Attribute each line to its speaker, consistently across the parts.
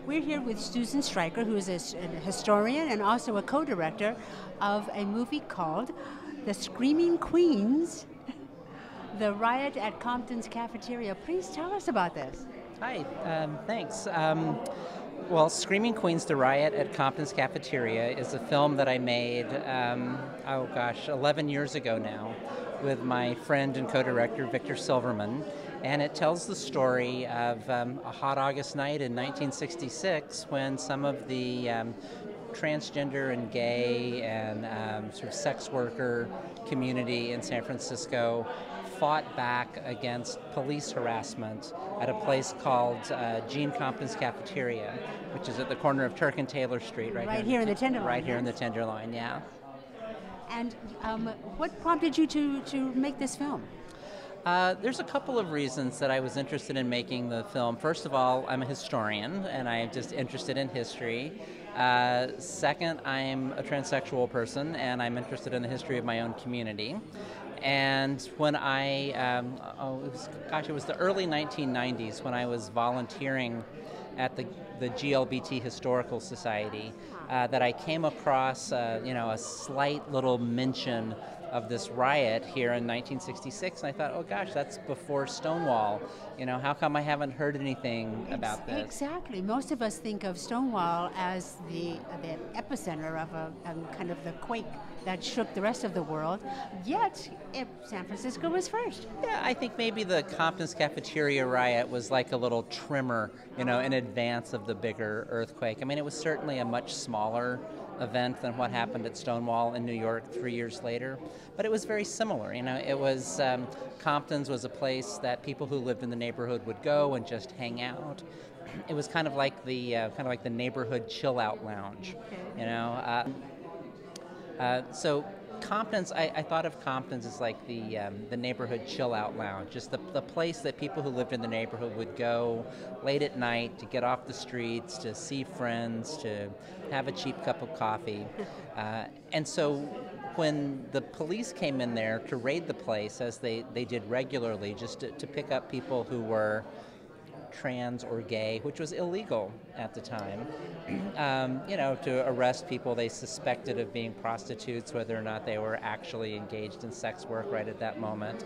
Speaker 1: We're here with Susan Stryker, who is a historian and also a co-director of a movie called The Screaming Queens, the Riot at Compton's Cafeteria. Please tell us about this.
Speaker 2: Hi, thanks. Well, Screaming Queens, The Riot at Compton's Cafeteria is a film that I made, 11 years ago now, with my friend and co-director Victor Silverman. And it tells the story of a hot August night in 1966 when some of the transgender and gay and sort of sex worker community in San Francisco fought back against police harassment at a place called Gene Compton's Cafeteria, which is at the corner of Turk and Taylor Street,
Speaker 1: Right here in the Tenderloin.
Speaker 2: Right here in the Tenderloin, yeah.
Speaker 1: And what prompted you to make this film?
Speaker 2: There's a couple of reasons that I was interested in making the film. First of all, I'm a historian, and I'm just interested in history. Second, I'm a transsexual person, and I'm interested in the history of my own community. And when it was the early 1990s when I was volunteering at the LGBT Historical Society, that I came across, a slight little mention of this riot here in 1966, and I thought, oh gosh, that's before Stonewall. How come I haven't heard anything about this?
Speaker 1: Exactly. Most of us think of Stonewall as the epicenter of a kind of the quake that shook the rest of the world, yet San Francisco was first.
Speaker 2: Yeah, I think maybe the Compton's Cafeteria riot was like a little tremor, in advance of the bigger earthquake. I mean, it was certainly a much smaller event than what happened at Stonewall in New York 3 years later, but it was very similar. It was Compton's was a place that people who lived in the neighborhood would go and just hang out. It was kind of like the neighborhood chill out lounge, So Compton's, I thought of Compton's as like the neighborhood chill out lounge, just the place that people who lived in the neighborhood would go late at night to get off the streets, to see friends, to have a cheap cup of coffee. And so when the police came in there to raid the place, as they did regularly, just to pick up people who were trans or gay, which was illegal at the time, to arrest people they suspected of being prostitutes, whether or not they were actually engaged in sex work right at that moment.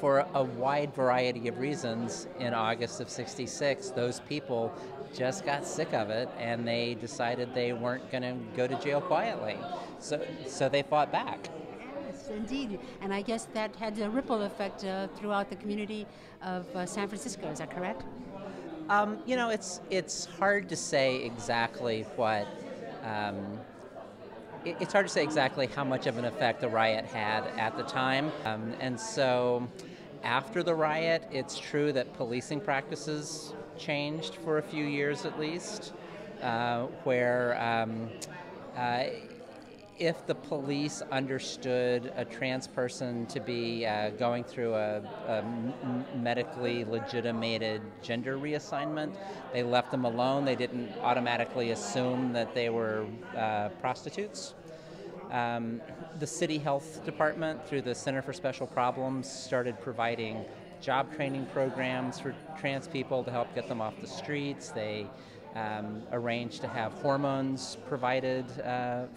Speaker 2: For a wide variety of reasons, in August of '66, those people just got sick of it, and they decided they weren't going to go to jail quietly. So they fought back.
Speaker 1: Yes, indeed. And I guess that had a ripple effect throughout the community of San Francisco. Is that correct?
Speaker 2: It's hard to say exactly what. It's hard to say exactly how much of an effect the riot had at the time. And so after the riot, it's true that policing practices changed for a few years at least, where if the police understood a trans person to be going through a medically legitimated gender reassignment, they left them alone. They didn't automatically assume that they were prostitutes. The city health department, through the Center for Special Problems, started providing job training programs for trans people to help get them off the streets. They arranged to have hormones provided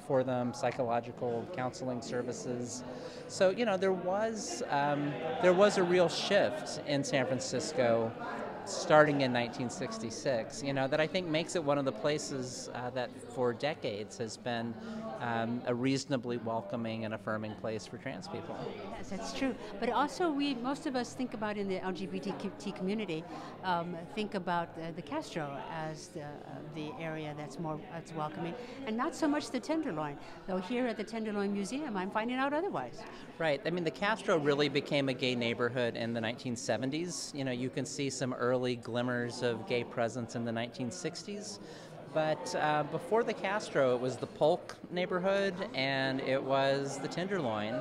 Speaker 2: for them, psychological counseling services. So there was a real shift in San Francisco starting in 1966, that I think makes it one of the places that for decades has been a reasonably welcoming and affirming place for trans people.
Speaker 1: Yes, that's true. But also, most of us think about in the LGBT community, think about the Castro as the area that's welcoming, and not so much the Tenderloin. Though here at the Tenderloin Museum, I'm finding out otherwise.
Speaker 2: Right. I mean, the Castro really became a gay neighborhood in the 1970s. You can see some early glimmers of gay presence in the 1960s. But before the Castro, it was the Polk neighborhood, and it was the Tenderloin,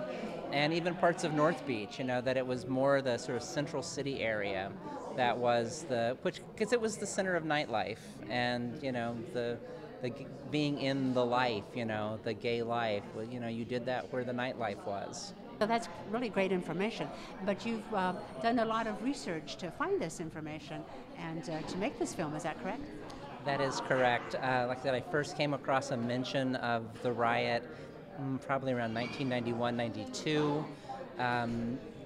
Speaker 2: and even parts of North Beach, that it was more the sort of central city area that was because it was the center of nightlife, and, the being in the life, the gay life, you did that where the nightlife was.
Speaker 1: So that's really great information. But you've done a lot of research to find this information and to make this film, is that correct?
Speaker 2: That is correct. Like I said, I first came across a mention of the riot probably around 1991, 92.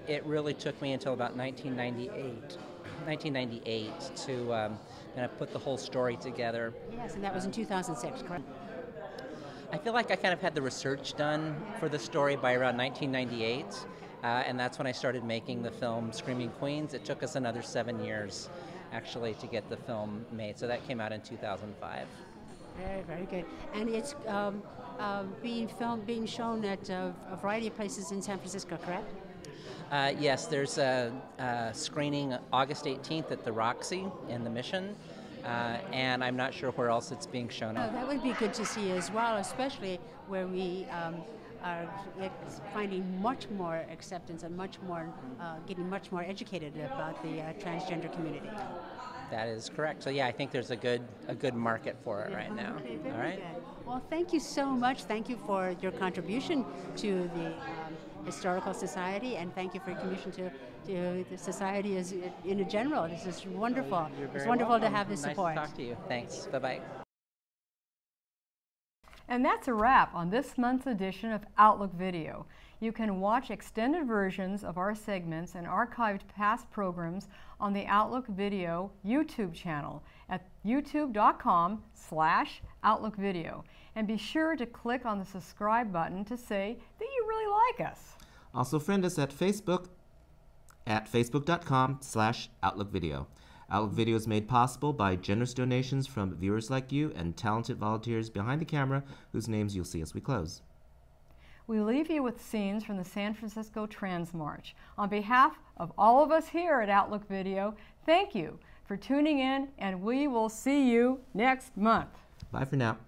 Speaker 2: It really took me until about 1998 to kind of put the whole story together.
Speaker 1: Yes, and that was in 2006, correct?
Speaker 2: I feel like I kind of had the research done for the story by around 1998, and that's when I started making the film Screaming Queens. It took us another 7 years, actually, to get the film made, so that came out in 2005.
Speaker 1: Very, very good. And it's being shown at a variety of places in San Francisco, correct?
Speaker 2: Yes, there's a screening August 18th at the Roxy in the Mission. And I'm not sure where else it's being shown.
Speaker 1: Oh, that would be good to see as well, especially where we are finding much more acceptance and much more, getting much more educated about the transgender community.
Speaker 2: That is correct. So yeah, I think there's a good market for it right now.
Speaker 1: Okay,
Speaker 2: all right.
Speaker 1: Good. Well, thank you so much. Thank you for your contribution to the Historical Society, and thank you for your contribution to the society as in general. This is wonderful. It's wonderful to have this support.
Speaker 2: Nice to talk to you. Thanks. Bye-bye.
Speaker 3: And that's a wrap on this month's edition of Outlook Video. You can watch extended versions of our segments and archived past programs on the Outlook Video YouTube channel at youtube.com/OutlookVideo. And be sure to click on the subscribe button to say that you really like us.
Speaker 4: Also friend us at Facebook at facebook.com/OutlookVideo. Outlook Video is made possible by generous donations from viewers like you and talented volunteers behind the camera whose names you'll see as we close.
Speaker 3: We leave you with scenes from the San Francisco Trans March. On behalf of all of us here at Outlook Video, thank you for tuning in, and we will see you next month.
Speaker 4: Bye for now.